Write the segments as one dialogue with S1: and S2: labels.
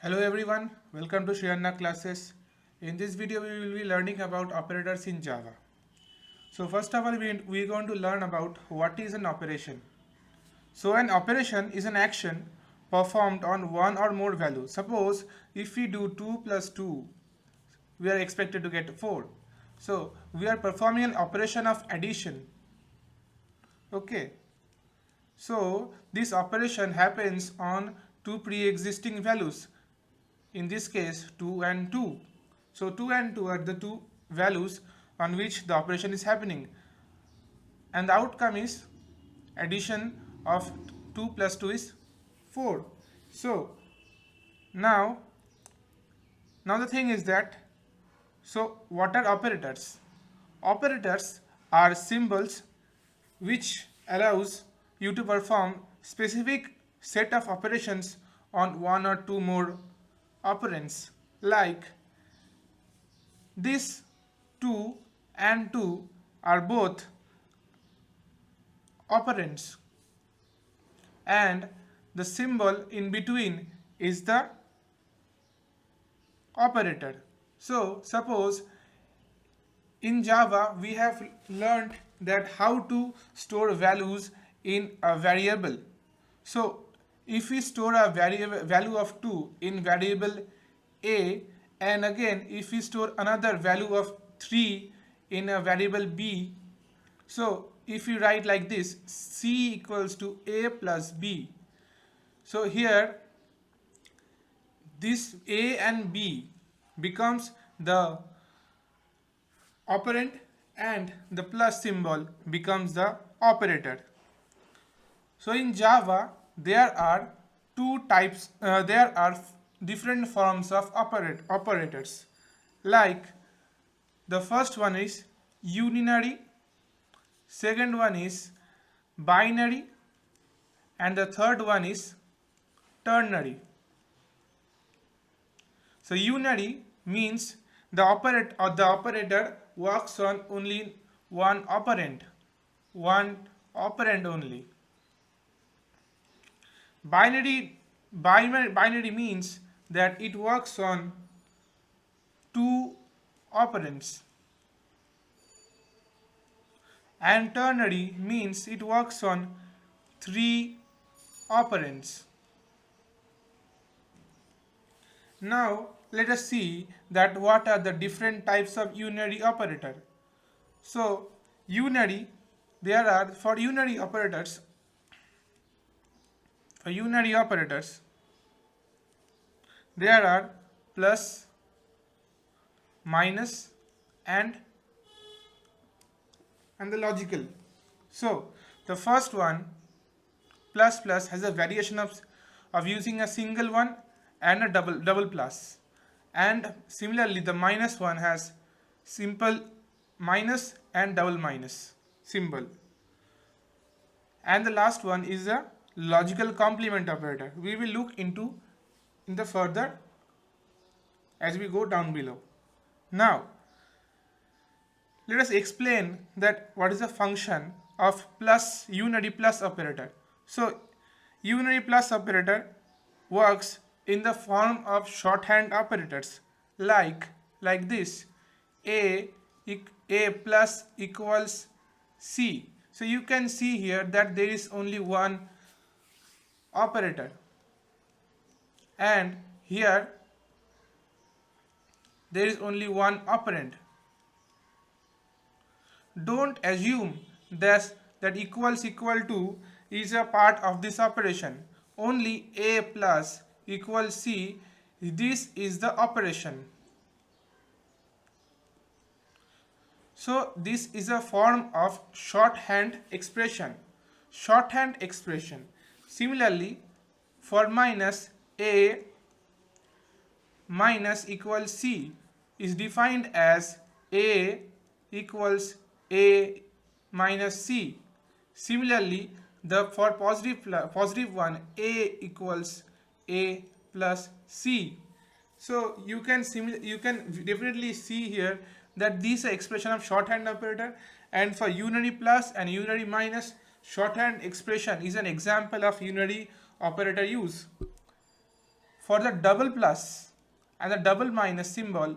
S1: Hello everyone, welcome to Shriyanna classes. In this video we will be learning about operators in Java. So first of all we are going to learn about what is an operation. So an operation is an action performed on one or more values. Suppose if we do 2 plus 2, we are expected to get 4. So we are performing an operation of addition. Okay. So this operation happens on two pre-existing values. In this case 2 and 2. So 2 and 2 are the two values on which the operation is happening, and the outcome is addition of 2 plus 2 is 4. So now the thing is that, so what are operators? Operators are symbols which allows you to perform specific set of operations on one or two more operands, like this 2 and 2 are both operands, and the symbol in between is the operator. So suppose in Java we have learned that how to store values in a variable. So if we store a value of 2 in variable a, and again if we store another value of 3 in a variable b, so if we write like this, c equals to a plus b, so here this a and b becomes the operand and the plus symbol becomes the operator. So in Java there are there are different forms of operators, like the first one is unary, second one is binary, and the third one is ternary. So unary means the operator works on only one operand only. Binary means that it works on two operands, and ternary means it works on three operands. Now let us see that what are the different types of unary operator. So unary, there are for unary operators there are plus, minus, and the logical. So the first one, plus plus, has a variation of using a single one and a double plus, and similarly the minus one has simple minus and double minus symbol, and the last one is a logical complement operator. We will look into in the further as we go down below. Now let us explain that what is the function of unary plus operator. So unary plus operator works in the form of shorthand operators, like this, a plus equals c. So you can see here that there is only one operator, and here there is only one operand. Don't assume that equal to is a part of this operation. Only a plus equals c, this is the operation. So this is a form of shorthand expression. Similarly, for minus, a minus equals c is defined as a equals a minus c. Similarly, for positive one, a equals a plus c. So you can definitely see here that these are expression of shorthand operator, and for unary plus and unary minus, shorthand expression is an example of unary operator use. for the double plus and the double minus symbol,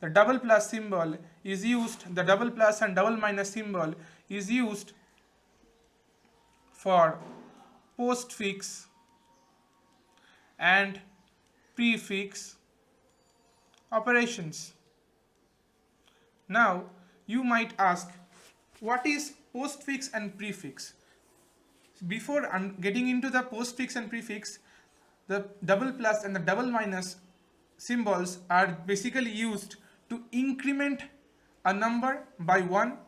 S1: the double plus symbol is used, the double plus and double minus symbol is used for postfix and prefix operations. Now you might ask, what is postfix and prefix? Before getting into the postfix and prefix, the double plus and the double minus symbols are basically used to increment a number by 1,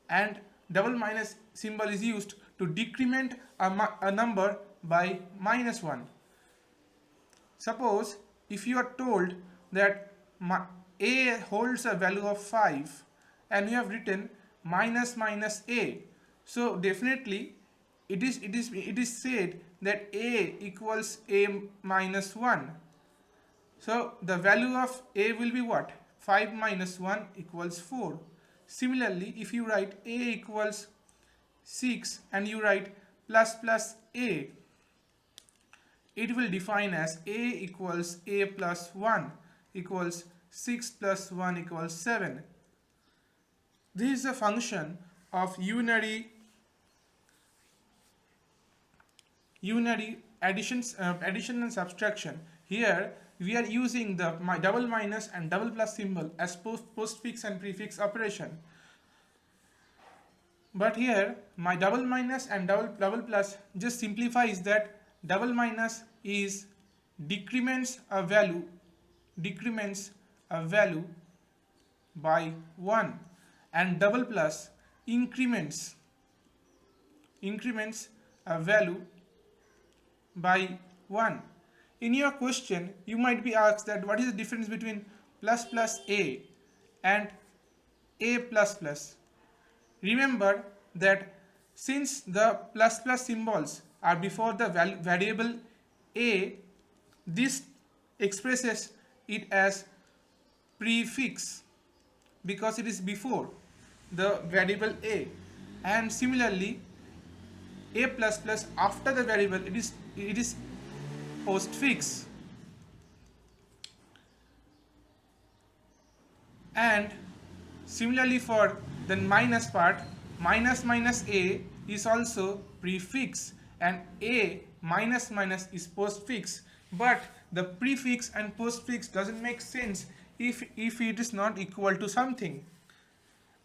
S1: and double minus symbol is used to decrement a number by -1. Suppose if you are told that a holds a value of 5 and you have written minus minus a, so definitely it is said that a equals a minus 1. So the value of a will be what? 5 minus 1 equals 4. Similarly, if you write a equals 6 and you write plus plus a, it will define as a equals a plus 1 equals 6 plus 1 equals 7. This is a function of unary addition and subtraction. Here we are using the double minus and double plus symbol as postfix and prefix operation. But here my double minus and double plus just simplifies that double minus is decrements a value by 1, and double plus increments a value by 1. In your question you might be asked that what is the difference between plus plus a and a plus plus. Remember that since the plus plus symbols are before the variable a, this expresses it as prefix because it is before the variable a, and similarly a plus plus after the variable it is postfix. And similarly for the minus part, minus minus a is also prefix and a minus minus is postfix, but the prefix and postfix doesn't make sense if it is not equal to something.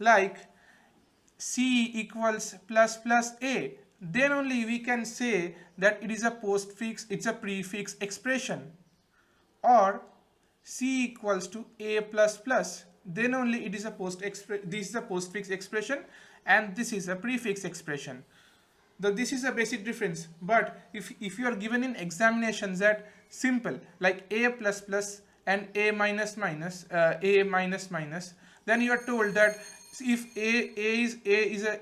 S1: Like c equals plus plus a, then only we can say that it is a postfix, it's a prefix expression. Or c equals to a plus plus, then only it is a this is a postfix expression and this is a prefix expression. This is a basic difference, but if you are given in examinations that simple like a plus plus and a minus minus, then you are told that if a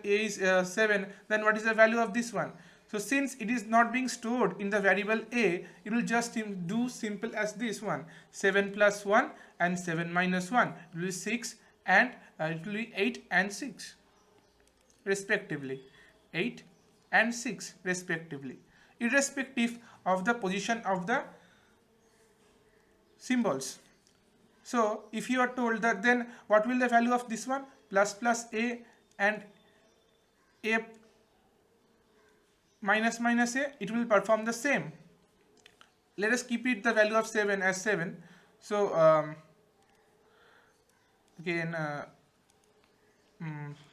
S1: is 7, then what is the value of this one? So since it is not being stored in the variable a, it will just do simple as this one, 7 plus 1 and 7 minus 1, it will be 6 and it will be 8 and 6 respectively, 8 and 6 respectively, irrespective of the position of the symbols. So if you are told that, then what will the value of this one, plus plus a and a minus minus a, it will perform the same. Let us keep it the value of 7 as 7. So again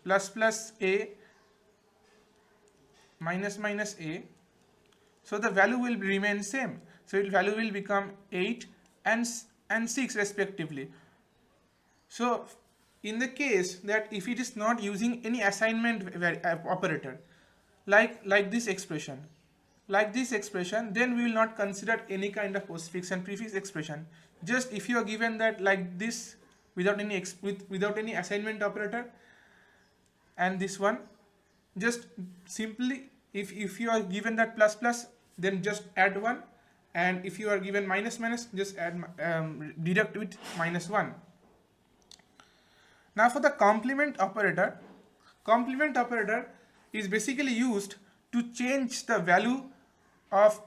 S1: plus plus a minus minus a, so the value will remain same, so its value will become 8 and 6 respectively. So in the case that if it is not using any assignment operator like this expression, then we will not consider any kind of postfix and prefix expression. Just if you are given that like this without any assignment operator, and this one just simply if you are given that plus plus, then just add 1, and if you are given minus minus, just add deduct with -1. Now for the complement operator is basically used to change the value of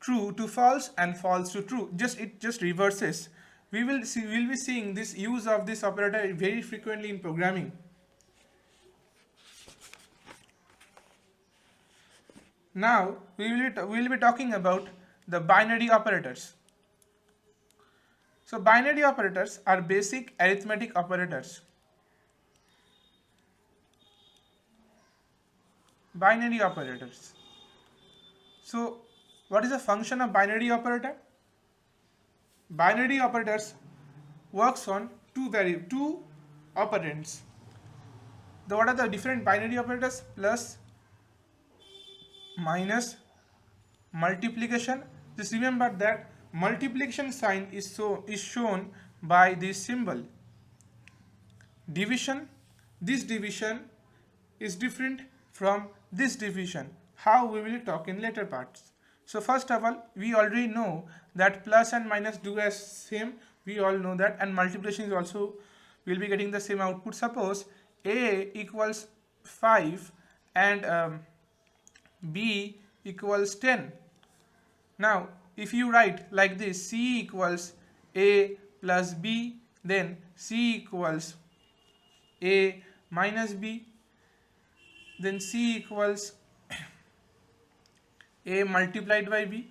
S1: true to false and false to true. It just reverses. We'll be seeing this use of this operator very frequently in programming. Now we'll be talking about the binary operators. So binary operators are basic arithmetic operators. Binary operators. So what is the function of binary operator? Binary operators works on two operands. What are the different binary operators? Plus, minus, multiplication. Just remember that multiplication sign is shown by this symbol. Division. This division is different from this division. How we will talk in later parts. So first of all, we already know that plus and minus do as same. We all know that, and multiplication is also, we will be getting the same output. Suppose a equals 5 and b equals 10. Now if you write like this, c equals a plus b, then c equals a minus b, then c equals a multiplied by b,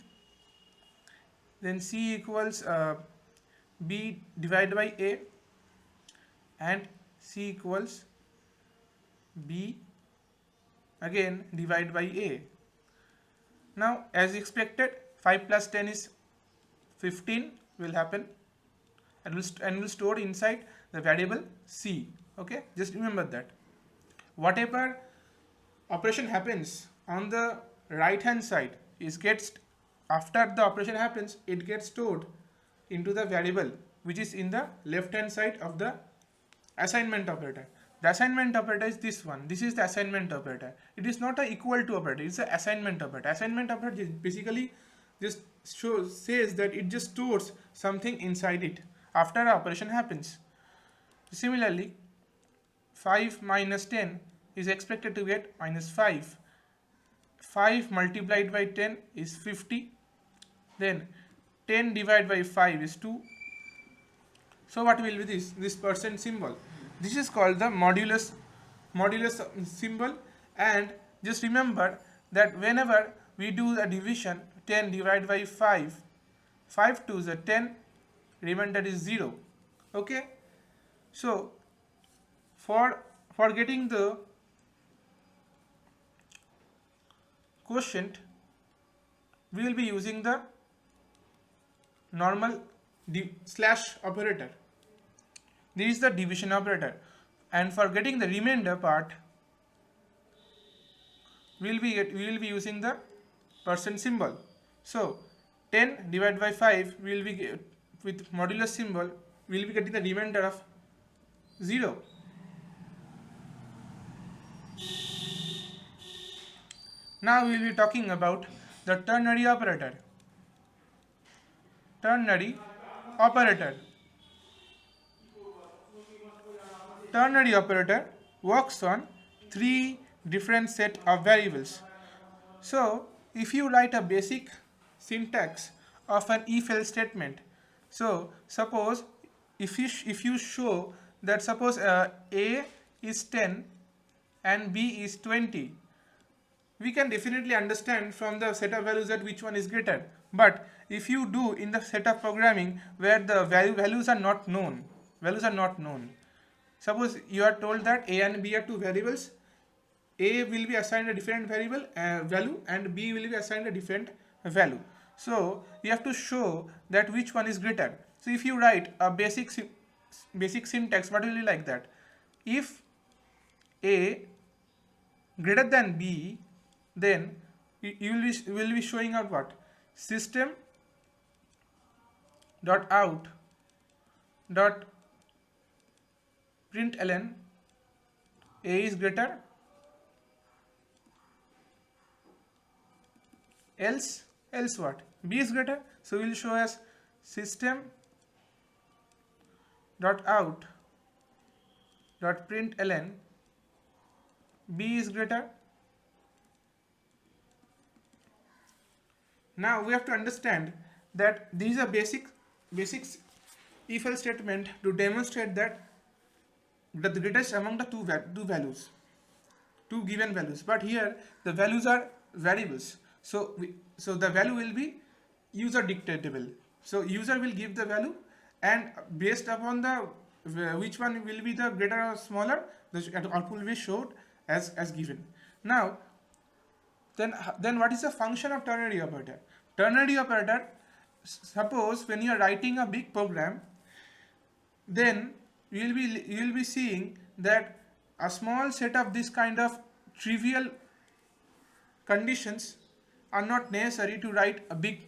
S1: then c equals b divided by a, and c equals b again divided by a. Now as expected, 5 plus 10 is 15 will happen, and will store inside the variable c. Okay, just remember that whatever operation happens on the right hand side is gets, after the operation happens, it gets stored into the variable which is in the left hand side of the assignment operator. The assignment operator is this one. This is the assignment operator. It is not a equal to operator, it's an assignment operator. Assignment operator basically just says that it just stores something inside it after the operation happens. Similarly, 5 minus 10 is expected to get minus 5. 5 multiplied by 10 is 50. Then 10 divided by 5 is 2. So what will be this percent symbol? This is called the modulus symbol. And just remember that whenever we do the division, 10 divided by 5, 5 2s are 10, remainder is 0. Okay, so for getting the quotient, we will be using the normal slash operator. This is the division operator, and for getting the remainder part, we will be using the percent symbol. So 10 divided by 5 we will be with modulus symbol, we will be getting the remainder of 0. Now we will be talking about the ternary operator. Ternary operator. Ternary operator works on 3 different set of variables. So if you write a basic syntax of an if-else statement, so suppose if you show that suppose a is 10 and b is 20, we can definitely understand from the set of values that which one is greater. But if you do in the set of programming where the values are not known, suppose you are told that a and b are two variables, a will be assigned a different variable value and b will be assigned a different value. So you have to show that which one is greater. So if you write a basic syntax, what will be like that? If a greater than b, then you will be showing out what? System dot out dot println a is greater, else what? B is greater. So we will show as system dot out dot println B is greater. Now we have to understand that these are basics if else statement to demonstrate that the greatest among the two values, two given values. But here the values are variables, so the value will be user dictatable. So user will give the value, and based upon the which one will be the greater or smaller, the output will be showed as given. Now then what is the function of ternary operator? Ternary operator, suppose when you are writing a big program, then you will be seeing that a small set of this kind of trivial conditions are not necessary to write a big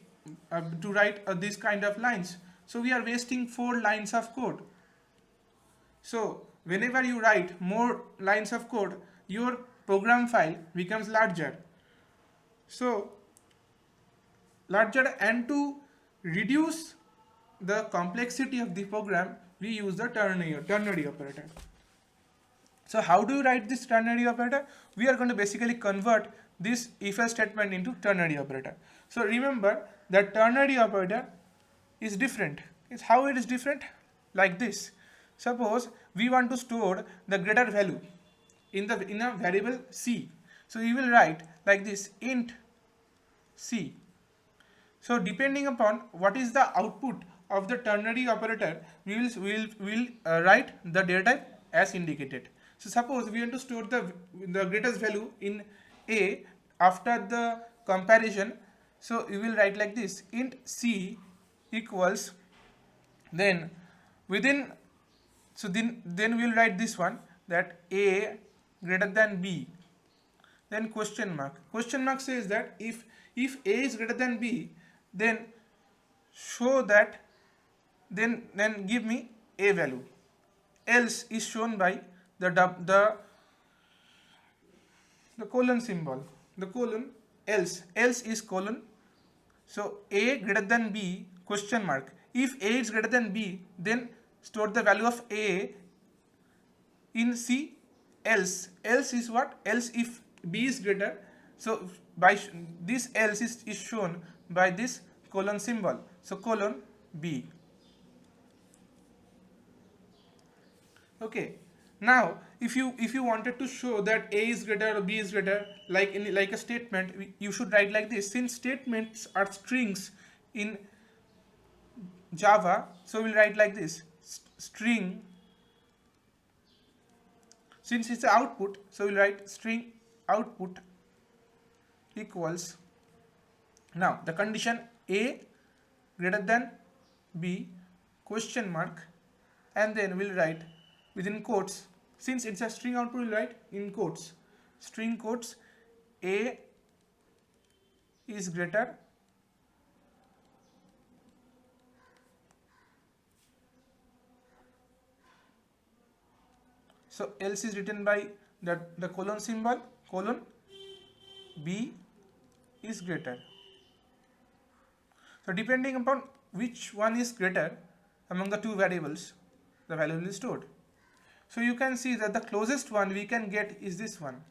S1: this kind of lines. So we are wasting 4 lines of code. So whenever you write more lines of code, your program file becomes larger. So larger, and to reduce the complexity of the program, we use the ternary operator. So how do you write this ternary operator? We are going to basically convert this if-else statement into ternary operator. So remember that ternary operator is different. It's how it is different? Like this. Suppose we want to store the greater value in a variable c. So you will write like this, int c. So depending upon what is the output of the ternary operator, we will write the data type as indicated. So suppose we want to store the greatest value in a after the comparison. So we will write like this, int c equals, then within, so then we will write this one, that a greater than b, then question mark. Question mark says that if a is greater than b, then show that, then give me a value, else is shown by the colon symbol, the colon, else is colon. So a greater than b, question mark. If a is greater than b, then store the value of a in c, else is what? Else if b is greater. So by this else is shown by this colon symbol. So colon b. Okay. Now if you wanted to show that a is greater or b is greater, like a statement, you should write like this. Since statements are strings in Java, so we'll write like this, string. Since it's the output, so we'll write string output equals, now the condition a greater than b, question mark, and then we'll write within quotes, since it's a string output, we'll write in quotes, string quotes, a is greater so else is written by the colon symbol, colon, b is greater. So depending upon which one is greater among the two variables, the value will be stored. So you can see that the closest one we can get is this one.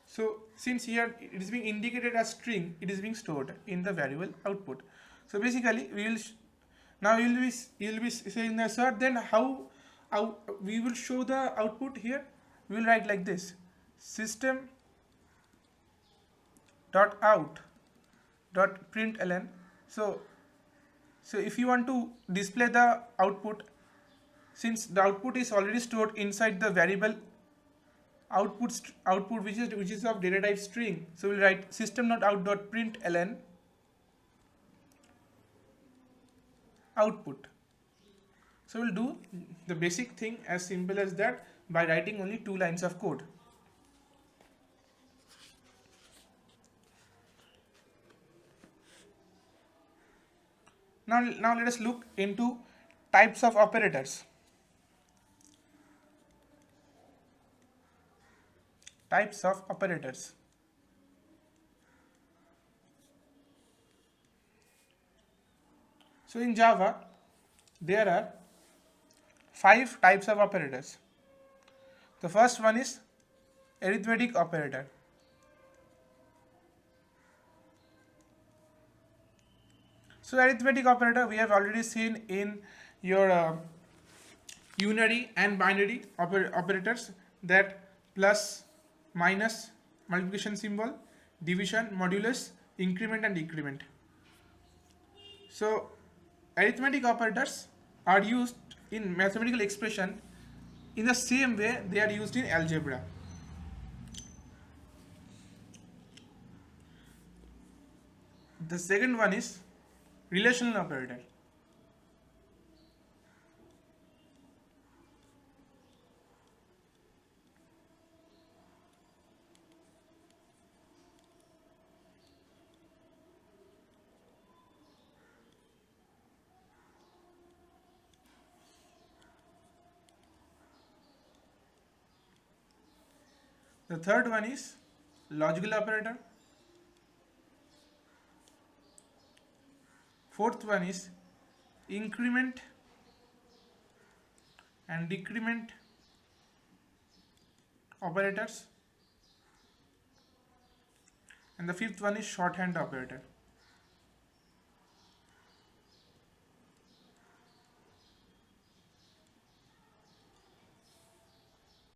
S1: So since here it is being indicated as string, it is being stored in the variable output. So basically we will now you will be saying that, sir, then how we will show the output here? We will write like this, system dot out dot println. So if you want to display the output, since the output is already stored inside the variable output which is of data type string, so we'll write system.out.println output. So we'll do the basic thing as simple as that by writing only 2 lines of code. Now let us look into types of operators. Types of operators. So in Java, there are 5 types of operators. The first one is arithmetic operator. So arithmetic operator we have already seen in your unary and binary operators, that plus, minus, multiplication symbol, division, modulus, increment and decrement. So arithmetic operators are used in mathematical expression in the same way they are used in algebra. The second one is relational operator. The third one is logical operator. Fourth one is increment and decrement operators. And the fifth one is shorthand operator.